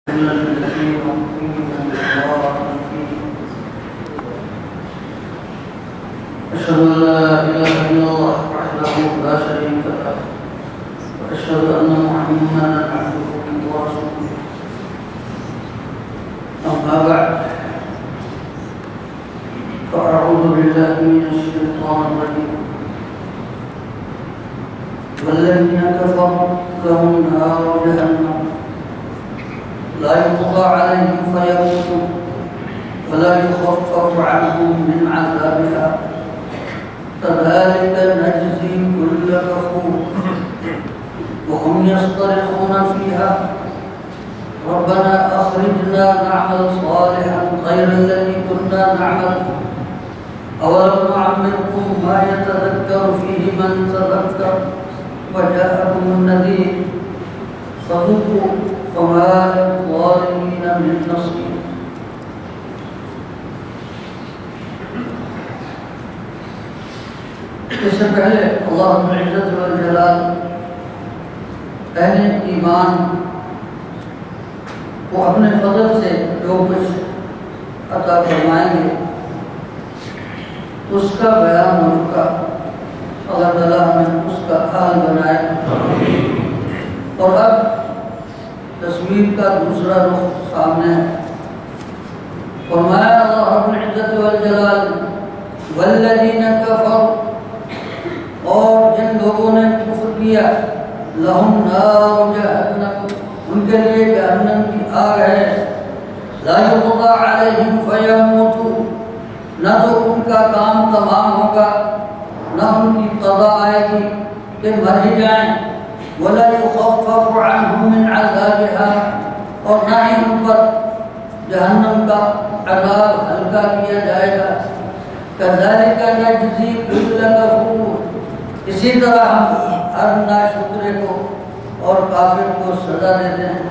أشهد أن لا إله إلا الله وحده لا شريك له وأشهد أن محمدا عبده ورسوله أما بعد فأعوذ بالله من الشيطان الرجيم والذين كفروا لهم نار جهنم لا يقضى عليهم فيموتوا ولا يخفف عنهم من عذابها كذلك نجزي كل كفور وهم يصطرخون فيها ربنا أخرجنا نعمل صالحا غير الذي كنا نعمل أولم نعمركم ما يتذكر فيه من تذكر وجاءكم النذير فذوقوا فما للظالمين من نصير. اس سے پہلے اللہ رب العزت والجلال اہل ایمان کو اپنے فضل سے جو کچھ عطا فرمائیں گے اس کا بیان ہو چکا. اللہ تعالیٰ ہمیں اس کا حال بنائے. اور اب تصویر کا دوسرا رخ سامنے ہے. فرمایا اللہ رب العزت والجلال والذین کفروا، اور جن لوگوں نے کفر کیا، لہم نار جہنم، ان کے لیے جہنم کی آگ ہے. لا یقضی علیہم فیموتوا، نہ تو ان کا کام تمام ہوگا، نہ ان کی قضا آئے گی کہ مر ہی جائیں. ولا یخفف عنہم من عذابها، اور نہ ہی ان پر جہنم کا عذاب ہلکا کیا جائے گا. کذالک نجزی کل کفور، اسی طرح ہم ہر ناشکرے کو اور کافر کو سزا دیتے ہیں.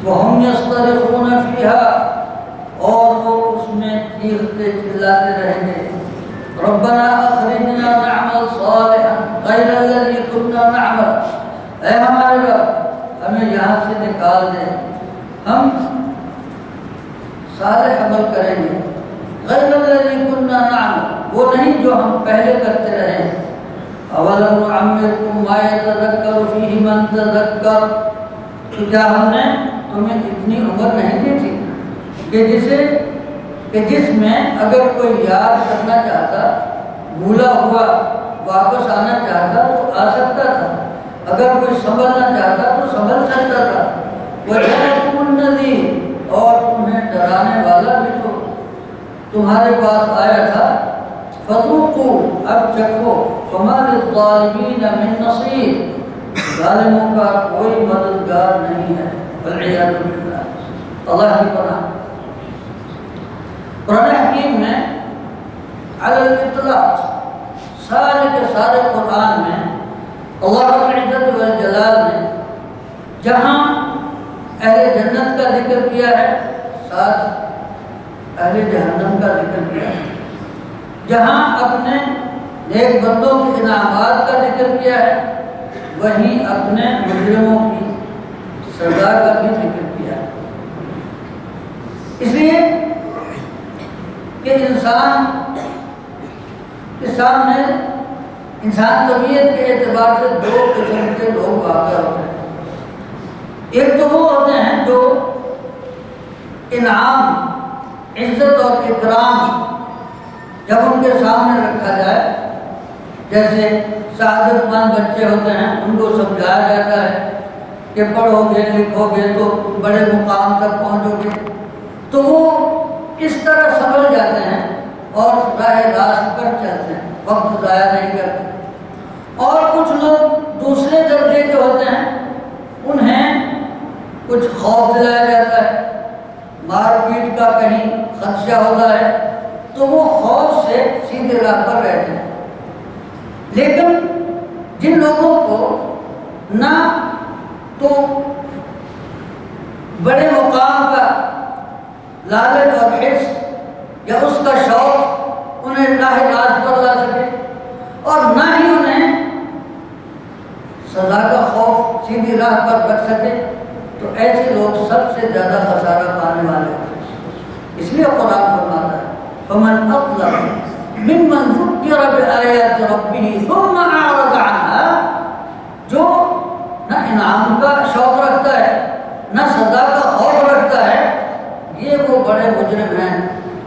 وہم یصطرخون فیہا، اور وہ اس میں چیختے چلاتے رہیں گے. ربنا اخرجنا نعمل صالحا غیر الذی کنا نعمل، اے ہمارے رب ہمیں یہاں سے نکال دے، ہم صالح عمل کریں گے. غیر الذی کنا نعمل، وہ نہیں جو ہم پہلے کرتے رہے. اولم نعمرکم ما یتذکر فیہ من تذکر، تو کیا ہم نے تمہیں اتنی عمر نہیں دی تھی کہ جس میں اگر کوئی یاد کرنا چاہتا، بھولا ہوا واپس آنا چاہتا تو آ سکتا تھا، اگر کوئی سنبھلنا چاہتا تو سنبھل سکتا تھا. وجاءکم النذیر، اور تمہیں ڈرانے والا بھی تو تمہارے پاس آیا تھا. فذوقوا، اب چکھو، فما للظالمین من نصیر، ظالموں کا کوئی مددگار نہیں ہے. والعیاذ باللہ، اللہ کی پناہ. قرآن حکیم میں علی الاطلاق سارے کے سارے قرآن میں اللہ رب العزت والجلال نے جہاں اہل جنت کا ذکر کیا ہے، ساتھ اہل جہنم کا ذکر کیا ہے. جہاں اپنے نیک بندوں کے انعامات کا ذکر کیا ہے، وہیں اپنے مجرموں کی سزا کا بھی ذکر کیا ہے. اس لیے کہ انسان کے سامنے انسان طبیعت کے اعتبار سے دو قسم کے لوگ واقع ہوتے ہیں. ایک تو وہ ہوتے ہیں جو انعام، عزت اور اکرام جب ان کے سامنے رکھا جائے، جیسے سعادت مند بچے ہوتے ہیں، ان کو سمجھایا جاتا ہے کہ پڑھو گے لکھو گے تو بڑے مقام تک پہنچو گے، تو وہ اس طرح سنبھل جاتے ہیں اور راہ راست پر چلتے ہیں، وقت ضائع نہیں کرتے. اور کچھ لوگ دوسرے درجے کے ہوتے ہیں، انہیں کچھ خوف دلایا جاتا ہے، مار پیٹ کا کہیں خدشہ ہوتا ہے تو وہ خوف سے سیدھے راہ پر رہتے ہیں. لیکن جن لوگوں کو نہ تو بڑے مقام کا لالچ اور حرص یا اس کا شوق انہیں راہ راست پر لا سکے، اور نہ ہی انہیں سزا کا خوف سیدھی راہ پر رکھ سکے، تو ایسے لوگ سب سے زیادہ خسارہ پانے والے ہوتے ہیں۔ اس لیے قرآن فرماتا ہے فَمَنْ أَظْلَمُ مِمَّنْ ذُكِّرَ بِآيَاتِ رَبِّهِ ثُمَّ أَعْرَضَ عَنْهَا، جو نہ انعام کا شوق رکھتا ہے نہ سزا کا خوف رکھتا ہے، یہ وہ بڑے مجرم ہیں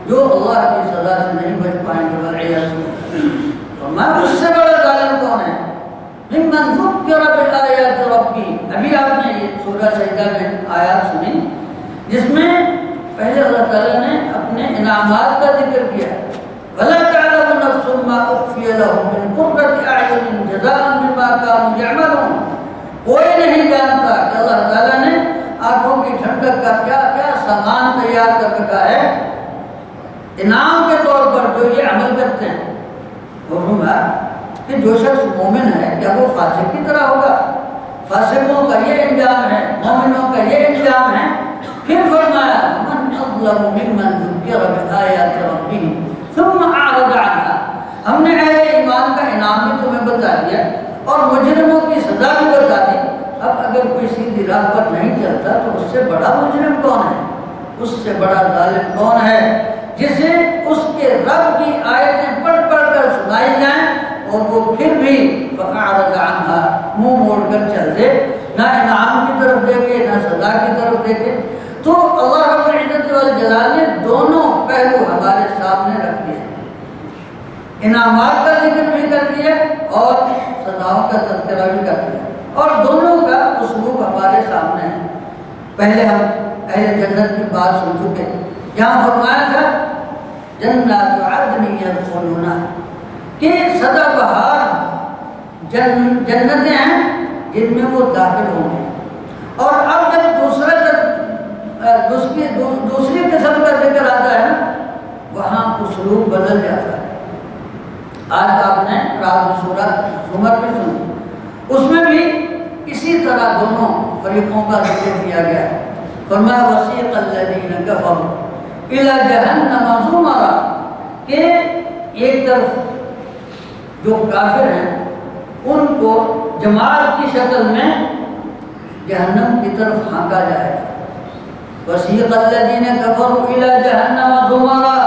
جو اللہ کی سزا سے نہیں بچ پائیں گے۔ والعیاذ باللہ۔ اور اس سے بڑا ظالم کون ہے؟ ممن ذکر بآیات ربی، ابھی آپ نے یہ سورہ سجدہ میں آیات سنی جس میں پہلے اللہ تعالیٰ نے اپنے انعامات کا ذکر کیا، وَلَا تَعْلَمُ نَفْسٌ مَّا أُخْفِيَ لَهُم مِّن قُرَّةِ أَعْيُنٍ جَزَاءً بِمَا كَانُوا يَعْمَلُونَ۔ کوئی نہیں جانتا کہ اللہ تعالیٰ نے آنکھوں کی ٹھنڈک کا کیا کیا سامان تیار کر رکھا ہے انعام کے طور پر جو یہ عمل کرتے ہیں۔ کہ جو شخص مومن ہے کیا وہ فاسق کی طرح ہوگا؟ فاسقوں کا یہ انجام ہے، مومنوں کا یہ انجام ہے۔ پھر فرمایا من اظلم ممن ذکر بآیات ربہ ثم اعرض عنہا، ہم نے اہل ایمان کا انعام بھی تمہیں بتا دیا اور مجرموں کی سزا بھی بتا دی۔ اب اگر کوئی سیدھی راہ پر نہیں چلتا تو اس سے بڑا مجرم کون ہے؟ اس سے بڑا ظالم کون ہے جسے اس کے رب کی آیتیں پڑھ پڑھ کر سنائی جائیں اور وہ پھر بھی فَأَعْرَضَ عَنْهَا منہ موڑ کر چل دے، نہ انعام کی طرف دیکھے نہ سزا کی طرف دیکھے۔ تو اللہ رب العزت والجلال نے دونوں پہلو ہمارے سامنے رکھ دیے، انعامات کا ذکر بھی کر دیا اور سزاؤں کا تذکرہ بھی کر دیا، اور دونوں کا اسلوب ہمارے سامنے ہے۔ پہلے ہم اہل جنت کی بات سن چکے، یہاں فرمایا تھا جنات عدن یدخلونہا، کہ سدا بہار جنتیں ہیں جن میں وہ داخل ہوں گے۔ اور اب جب دوسری قسم کا ذکر آتا ہے نا، وہاں اسلوب بدل جاتا ہے۔ آج آپ نے رات میں سورہ زمر بھی سنی، اس میں بھی اسی طرح دونوں فریقوں کا ذکر کیا گیا ہے۔ فرمایا وسیق الذین کفروا الی جہنم زمرا، کہ ایک طرف جو کافر ہیں ان کو جماعت کی شکل میں جہنم کی طرف ہانکا جائے گا۔ وسیق الذین کفروا الی جہنم زمرا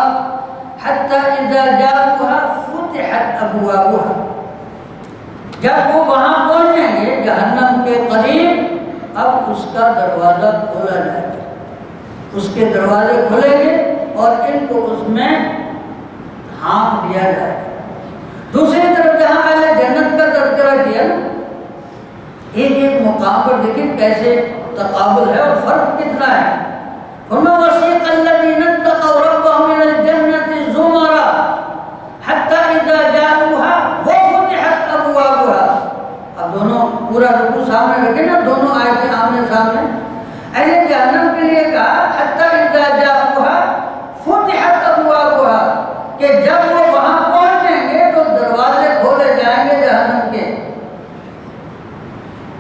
حتی اذا جاؤوها فتحت ابوابها، جب وہ وہاں پہنچیں گے جہنم کے قریب، اب اس کا دروازہ کھولا جائے گا، اس کے دروازے کھلیں گے اور ان کو اس میں ہانک دیا جائے گا۔ دوسری طرف جہاں اہل جنت کا تذکرہ کیا، ایک ایک مقام پر دیکھیں کیسے تقابل ہے اور فرق کتنا ہے۔ فرمایا وسیق الذین اتقوا ربهم الى الجنة زمرا حتى اذا جاءوها وفتحت ابوابها۔ اب دونوں پورا رکوع سامنے رکھیں نا، دونوں آیتیں آمنے سامنے۔ اہل جہنم کے لیے کہا حتى اذا جاءوها فتحت ابوابها، کہ جب وہ وہاں پہنچیں گے تو دروازے کھولے جائیں گے جہنم کے۔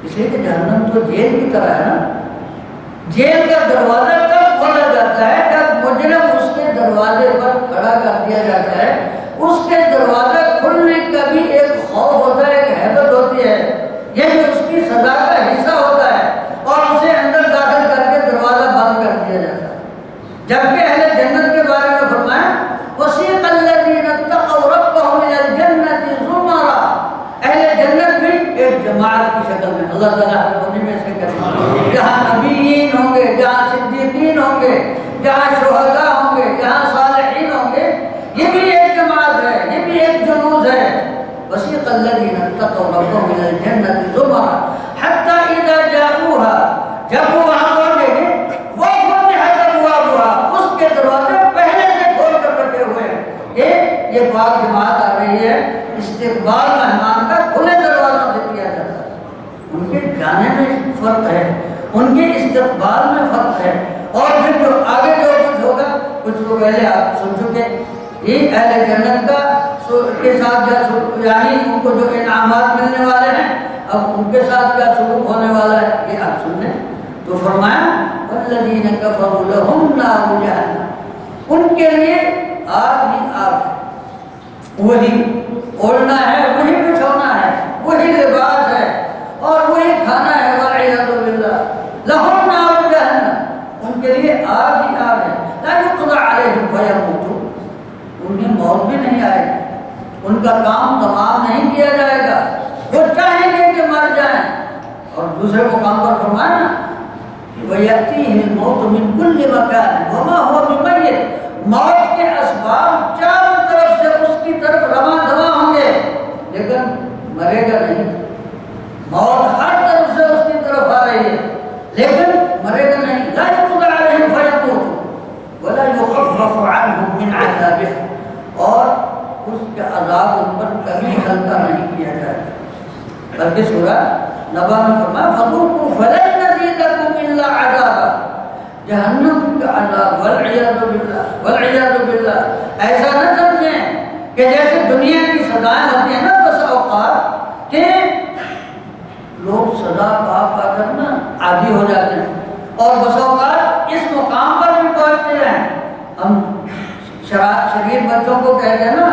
اس لیے کہ جہنم تو جیل کی طرح ہے نا، جیل کا دروازہ کب کھولا جاتا ہے؟ جب مجرم اس کے دروازے پر کھڑا کر دیا جاتا ہے، اس کے دروازہ کھلنے کا بھی ایک خوف ہوتا ہے، ایک ہیبت ہوتی ہے، یہ بھی اس کی سزا کا حصہ ہوتا ہے، اور اسے اندر داخل کر کے دروازہ بند کر دیا جاتا ہے۔ جبکہ اہل جنت کے بارے میں فرمایا وسیق الذین اتقوا ربهم الى الجنة زمرا، اہل جنت بھی ایک جماعت کی شکل میں، اللہ تعالیٰ ہمیں میں سے کرے، جہاں نبیین ہوں گے، جہاں صدیقین ہوں گے، جہاں شہداء ہوں گے، جہاں صالحین ہوں گے، یہ بھی ایک جماعت ہے، یہ بھی ایک جنوز ہے۔ وسیق الذین اتقوا ربهم الى الجنة زمرا حتى اذا جاءوها، جب وہ وہاں پہنچیں گے وفتحت ابوابها، اس کے دروازے پہلے سے کھول کر رکھے ہوئے ہیں۔ یہ پاک جماعت آ رہی ہے، استقبال مہمان کا کھلے دروازوں سے کیا جاتا ہے۔ ان کے جانے میں فرق ہے، ان کے استقبال میں فرق ہے، اور پھر جو آگے جو کچھ ہوگا کچھ تو پہلے آپ سن چکے۔ یہ اہل جنت کا کے ساتھ یعنی ان کو جو انعامات ملنے والے ہیں، اب ان کے ساتھ کیا سلوک ہونے والا ہے یہ آپ سن لیں۔ تو فرمایا والذین کفروا لہم نار جہنم، ان کے لیے آگ ہی آگ ہے، وہی اوڑھنا ہے، وہی بچھونا ہے، وہی لباس ہے اور وہی کھانا ہے، والعیاذ باللہ لہم نار یہ آگ ہی آگ ہے، لا یقضى علیہم فیموتوا، انہیں موت بھی نہیں آئے گی، ان کا کام تمام نہیں کیا جائے گا، وہ چاہیں گے کہ مر جائیں۔ اور دوسرے مقام پر فرمایا نا وَيَأْتِيهِ الْمَوْتُ مِنْ كُلِّ مَكَانٍ وَمَا هُوَ بِمَيِّتٍ، موت کے اسباب چاروں طرف سے اس کی طرف رواں دواں ہوں گے لیکن مرے گا نہیں۔ موت ہر طرف سے اس کی طرف آ رہی ہے لیکن مرے گا نہیں۔ لا يقضى عليهم فيموتوا ولا يخفف عنهم من عذابه، اور اس کے عذاب ان پر کبھی ہلکا نہیں کیا جائے گا، بلکہ سورہ نبا میں فرمایا فذوقوا فلن نزيدكم الا عذابا، جہنم کا عذاب والعیاذ باللہ والعیاذ باللہ۔ ایسا نہ سمجھیں کہ جیسے دنیا کی سزائیں ہوتی ہیں نا بس اوقات کہ لوگ سزا پا پا کر نا عادی ہو جاتے ہیں اور بس اوقات اس مقام پر بھی پہنچتے ہیں۔ ہم شریر بچوں کو کہتے ہیں نا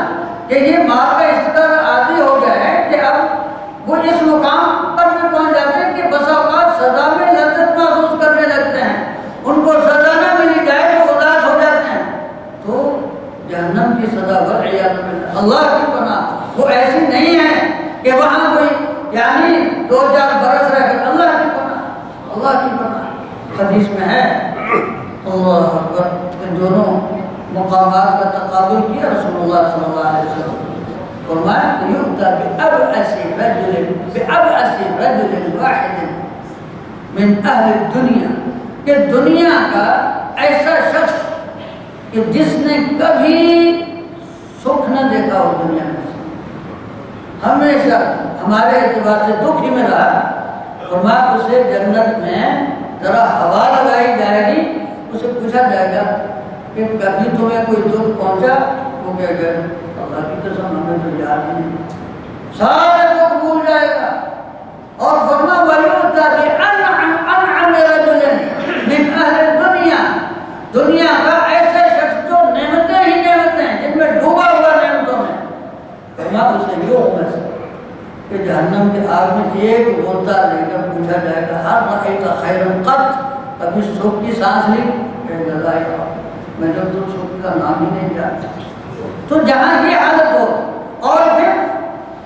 کہ یہ ماں کا اس طرح عادی ہو گیا ہے کہ اب وہ اس مقام پر بھی پہنچ جاتے ہیں کہ بس اوقات سزا میں لذت محسوس کرنے لگتے ہیں، ان کو سزا نہ ملی جائے تو اداس ہو جاتے ہیں۔ تو جہنم کی سزا والعیاذ باللہ، اللہ کی پناہ، وہ ایسی نہیں ہے کہ وہاں کوئی یعنی 2000 برس رہ گئے، اللہ کی پناہ، اللہ کی پناہ۔ حدیث میں ہے اللہ اکبر، ان دونوں مقامات کا تقابل کیا رسول اللہ صلی اللہ علیہ وسلم، فرمایا کہ یؤتی بأبأس رجل واحد من اہل الدنیا، کہ دنیا کا ایسا شخص کہ جس نے کبھی سکھ نہ دیکھا ہو دنیا میں، ہمیشہ ہمارے اعتبار سے دکھ ہی میں رہا، فرمایا اسے جنت میں ذرا ہوا لگائی جائے گی، اسے پوچھا جائے گا کہ کبھی تمہیں کوئی دکھ پہنچا؟ وہ کہے گا اللہ کی قسم ہمیں تو یاد ہی نہیں، سارے دکھ بھول جائے گا۔ اور فرما وَيُؤْتَى بِأَنْعَمِ رَجُلٍ مِنْ أَهْلِ الدُّنْيَا، دنیا کا ایسے شخص جو نعمتیں ہی نعمتیں ہیں جن میں ڈوبا ہوا نعمتوں میں، فرما اسے یومس کہ جہنم کے آگ میں ایک غوطہ لے کر پوچھا جائے گا ہر رأیت خیرا قط، کبھی سکھ کی سانس لی؟ کہ اللہ میں جب تو سکھ کا نام ہی نہیں جانتا۔ تو جہاں یہ حالت ہو اور پھر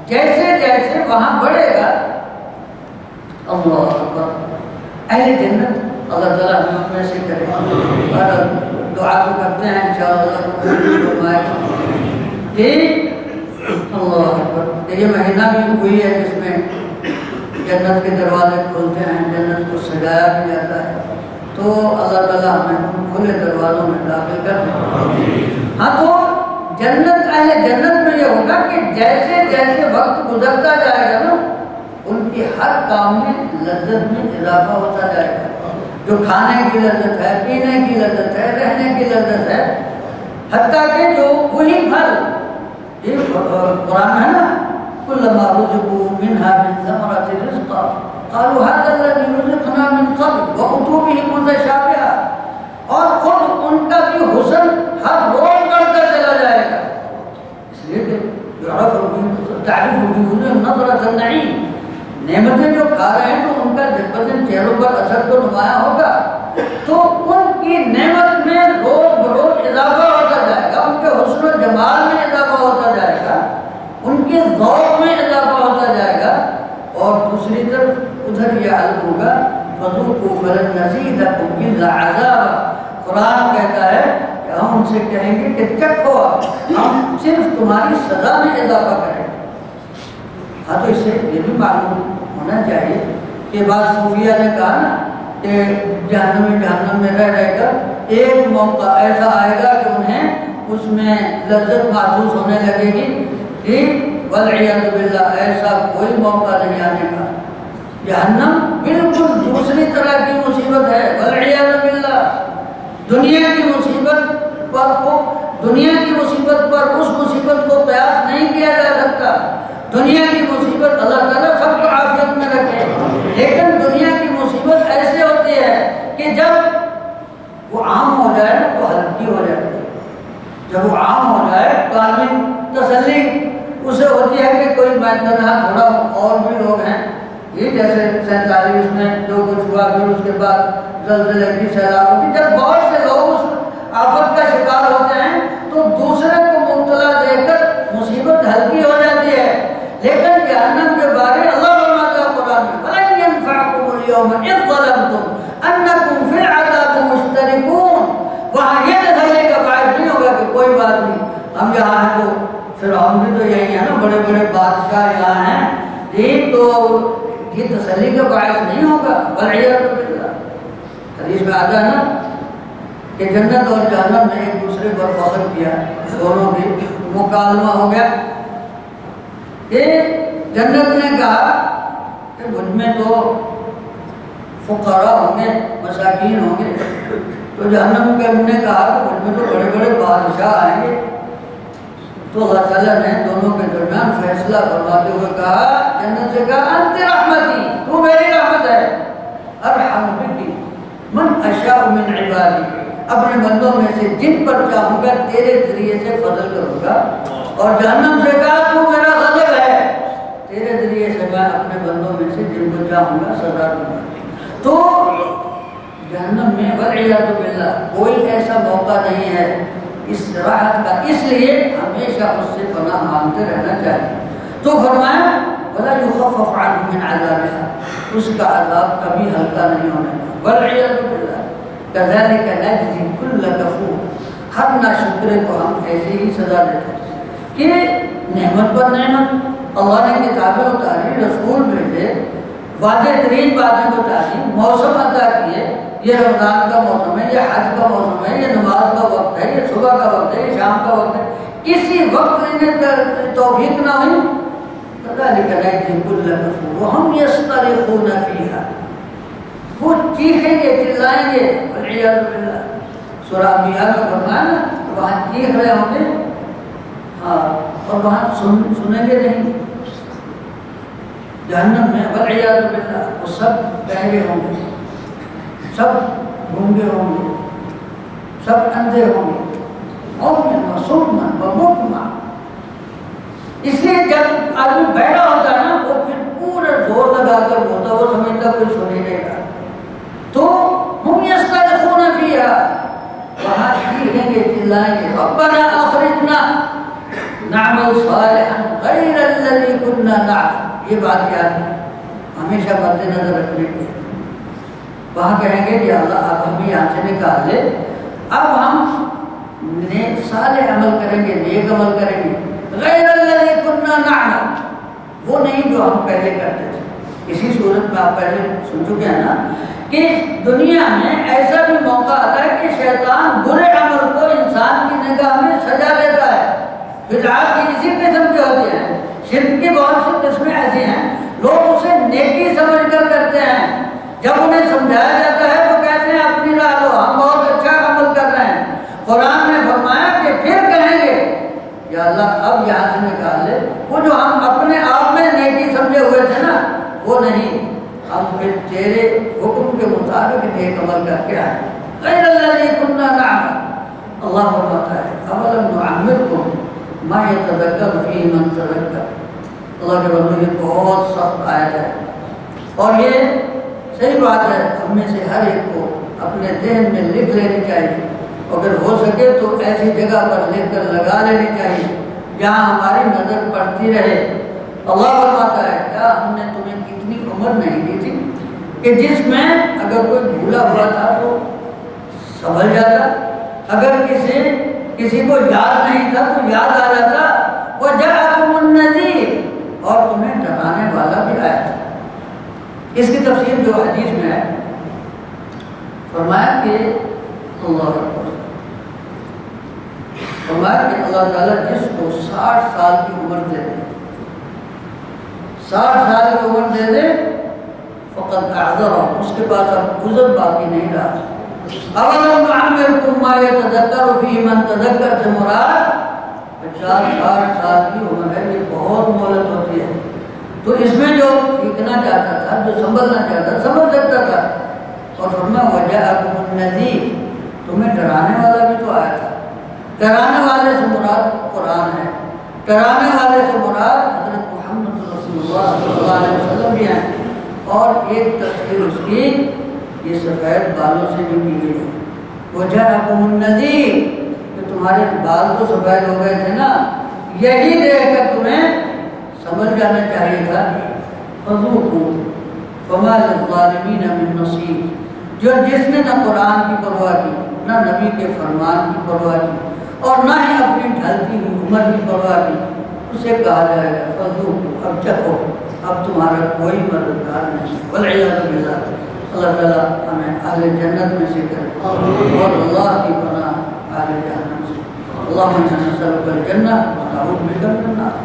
جیسے جیسے وہاں بڑھے گا اللہ اکبر، اہل جنت اللہ تعالیٰ ہم میں سے کرے، اور دعا تو کرتے ہیں انشاءاللہ کہ اللہ اکبر، کہ یہ مہینہ بھی ہوئی ہے جس میں جنت کے دروازے کھلتے ہیں، جنت کو سجایا بھی جاتا ہے، تو اللہ تعالیٰ ہمیں کھلے دروازوں میں داخل کر دیں۔ ہاں تو جنت اہل جنت میں یہ ہوگا کہ جیسے جیسے وقت گزرتا جائے گا نا ان کی ہر کام میں لذت میں اضافہ ہوتا جائے گا، جو کھانے کی لذت ہے، پینے کی لذت ہے، رہنے کی لذت ہے، حتیٰ کہ جو وہی پھل، یہ قرآن ہے نا كلما رزقوا منها من ثمرة رزقا قالوا هذا الذي رزقنا من قبل وأتوا به متشابها، اور خود ان کا بھی حسن ہر روز بڑھتا چلا جائے گا، اس لیے کہ تعریف بھی نظرۃ النعیم، نعمتیں جو کھا رہے ہیں تو ان کا دن چہروں پر اثر تو نمایاں ہوگا، تو ان کی نعمت میں روز بروز اضافہ ہوتا جائے گا، ان کے حسن و جمال میں اضافہ ہوتا جائے گا، ان کے ذوق میں اضافہ ہوتا جائے گا، اور دوسری طرف ادھر یہ حل ہوگا فذوقوا فلن نزيدكم الا عذابا، قرآن کہتا ہے کہ ہم ان سے کہیں گے کہ چکھو، ہم صرف تمہاری سزا میں اضافہ کریں گے۔ ہاں تو اس سے یہ بھی معلوم ہونا چاہیے کہ بعض صوفیہ نے کہا نا کہ جہنم میں رہ رہ کر ایک موقع ایسا آئے گا کہ انہیں اس میں لذت محسوس ہونے لگے گی، والعیاذ باللہ ایسا کوئی موقع نہیں آنے کا۔ جہنم بالکل دوسری طرح کی مصیبت ہے، والعیاذ باللہ، دنیا کی مصیبت پر اس مصیبت کو قیاس نہیں کیا جا سکتا۔ دنیا کی مصیبت اللہ تعالیٰ سب کو عافیت میں رکھے، لیکن دنیا کی مصیبت ایسے ہوتی ہے کہ جب وہ عام ہو جائے نا تو ہلکی ہو جاتی ہے، جب وہ عام ہو جائے تو آدمی تسلی اسے ہوتی ہے کہ کوئی میں تنہا تھوڑا اور بھی لوگ ہیں، یہ جیسے 47 میں جو کچھ ہوا، پھر اس کے بعد زلزلے کی، سیلابوں کی، جب بہت سے لوگ اس آفت کا شکار ہوتے ہیں تو دوسرے کو مبتلا دیکھ کر مصیبت ہلکی ہو جاتی ہے، لیکن جہنم کے بارے اللہ فرماتا ہے قرآن میں وَلَن يَنْفَعَكُمُ الْيَوْمَ إِذْ ظَلَمْتُمْ أَنَّكُمْ فِي الْعَذَابِ مُشْتَرِكُونَ۔ وہاں یہ تسلی کا باعث نہیں ہوگا کہ کوئی بات نہیں، ہم یہاں ہیں تو فرعون بھی تو یہی ہے نا، بڑے بڑے بادشاہ یہاں ہیں، یہ تو یہ تسلی کا باعث نہیں ہوگا۔ والعیاذ باللہ، حدیث میں آتا ہے نا کہ جنت اور جہنم نے ایک دوسرے پر فخر کیا، دونوں بھی مکالمہ ہو گیا کہ جنت نے کہا کہ مجھ میں تو فقراء ہوں گے، مساکین ہوں گے، تو جہنم کے نے کہا کہ مجھ میں تو بڑے بڑے بادشاہ آئیں گے۔ تو اللہ تعالیٰ نے دونوں کے درمیان فیصلہ فرماتے ہوئے کہا، جنت سے کہا انت رحمتی، تو میری رحمت ہے، ارحم بکی من اشاء من عبادی، اپنے بندوں میں سے جن پر چاہوں گا تیرے ذریعے سے فضل کروں گا۔ اور جہنم سے کہا تو میرا غضب ہے، تیرے ذریعے سے میں اپنے بندوں میں سے جن کو چاہوں گا سزا دوں گا۔ تو جہنم میں والعیاذ باللہ کوئی ایسا موقع نہیں ہے اس راحت کا، اس لیے ہمیشہ اس سے پناہ مانگتے رہنا چاہیے۔ تو فرمایا وَلَا يُخَفَّفْ عَنْهُ مِنْ عَذَابِهَا، اس کا عذاب کبھی ہلکا نہیں ہونے گا۔ والعیاذ باللہ كَذَلِكَ نَجْزِي كُلَّ كَفُورٍ، ہر ناشکرے کو ہم ایسے ہی سزا دیتے ہیں کہ نعمت پر نعمت، اللہ نے کتابیں اتاری، رسول بھیجے، واضح ترین باتیں بتائی، موسم عطا کیے، یہ رمضان کا موسم ہے، یہ حج کا موسم ہے، یہ نماز کا وقت ہے، یہ صبح کا وقت ہے، یہ شام کا وقت ہے، کسی وقت انہیں توفیق نہ ہوئی۔ كَذَلِكَ نَجْزِي كُلَّ كَفُورٍ وَهُمْ يَصْطَرِخُونَ فِيهَا، وہ چیخیں گے، چلائیں گے، والعیاذ باللہ۔ سورہ انبیاء میں فرمایا نا، وہاں چیخ رہے ہوں گے، ہاں، اور وہاں سنیں گے نہیں۔ جہنم میں والعیاذ باللہ وہ سب بہرے ہوں گے، سب گونگے ہوں گے، سب اندھے ہوں گے، عميًا وصمًا وبكمًا۔ اس لیے جب آدمی بیٹھا ہوتا ہے نا وہ پھر پورا زور لگا کر بولتا، وہ سمجھتا کوئی سن ہی نہیں رہا۔ تو ہم یسترخون فیہا، وہاں چیخیں گے، چلائیں گے، ربنا اخرجنا نعمل صالحا غیر الذی كنا نعمل۔ یہ بات یاد ہمیشہ مد نظر رکھنے کی ہے۔ وہاں کہیں گے کہ اللہ اب ہمیں یہاں سے نکال لے، اب ہم صالح عمل کریں گے، نیک عمل کریں گے، غیر الذی كنا نعمل، وہ نہیں جو ہم پہلے کرتے تھے۔ اسی صورت میں آپ پہلے سن چکے ہیں نا کہ دنیا میں ایسا بھی موقع آتا ہے کہ شیطان برے عمل کو انسان کی نگاہ میں سجا دیتا ہے۔ بدعات کی اسی قسم کے ہوتے ہیں، شرک کی بہت سی قسمیں ایسی ہیں، لوگ اسے نیکی سمجھ کر کرتے ہیں، جب انہیں سمجھایا جاتا ہے تو کہتے ہیں اپنی راہ لو، ہم بہت اچھا عمل کر رہے ہیں۔ قرآن نے فرمایا کہ پھر کہیں گے یا اللہ اب یہاں سے نکال لے، وہ جو ہم اپنے آپ میں نیکی سمجھے ہوئے تھے نا وہ نہیں، ہم پھر تیرے حکم کے مطابق نیک عمل کر کے آئے، غیر الذی كنا نعمل۔ اللہ فرماتا ہے اولم نعمرکم ما یتذکر فیہ من تذکر۔ اللہ کے بندوں یہ بہت سخت آیت ہے، اور یہ صحیح بات ہے، ہم میں سے ہر ایک کو اپنے ذہن میں لکھ لینی چاہیے، اگر ہو سکے تو ایسی جگہ پر لکھ کر لگا لینی چاہیے جہاں ہماری نظر پڑتی رہے۔ اللہ فرماتا ہے کیا ہم نے تمہیں اتنی عمر نہیں دی تھی کہ جس میں اگر کوئی بھولا ہوا تھا تو سنبھل جاتا، اگر کسی کو یاد نہیں تھا تو یاد آ جاتا، وَجَاءَكُمُ النَّذِيرُ، اور تمہیں ڈرانے والا بھی آیا تھا۔ اس کی تفسیر جو حدیث میں ہے فرمایا کہ اللہ فرمایا کہ اللہ تعالیٰ جس کو 60 سال کی عمر دے دے، 60 سال کی عمر دے دے، فقط اعذرہ، اس کے پاس اب عذر باقی نہیں رہا۔ اولم نعمرکم ما یتذکر فیہ من تذکر سے مراد 50-60 سال کی عمر ہے، یہ بہت مہلت ہوتی ہے۔ تو اس میں جو سیکھنا چاہتا تھا، جو سنبھلنا چاہتا سنبھل سکتا تھا۔ اور فرمایا وجاءکم النذیر، تمہیں ڈرانے والا بھی تو آیا تھا۔ ڈرانے والے سے مراد قرآن ہے، ڈرانے والے سے مراد حضرت محمد رسول اللہ صلی اللہ علیہ وسلم بھی ہیں، اور ایک تفسیر اس کی یہ سفید بالوں سے جو کی گئی ہے، وجاءکم النذیر، کہ تمہارے بال تو سفید ہو گئے تھے نا، یہی دیکھ کر تمہیں سمجھ جانا چاہیے تھا فذوقوا فما للظالمین من نصیر، جو جس نے نہ قرآن کی پرواہ کی، نہ نبی کے فرمان کی پرواہ کی، اور نہ ہی اپنی ڈھلتی ہوئی عمر کی پرواہ کی، اسے کہا جائے گا فذوقوا، اب چکھو، اب تمہارا کوئی مددگار نہیں۔ والعیاذ باللہ، اللہ تعالیٰ ہمیں اہل جنت میں سے کرے اور اللہ کی پناہ اہل جہنم سے۔ اللہم انا نسألک الجنہ ونعوذ بک من النار۔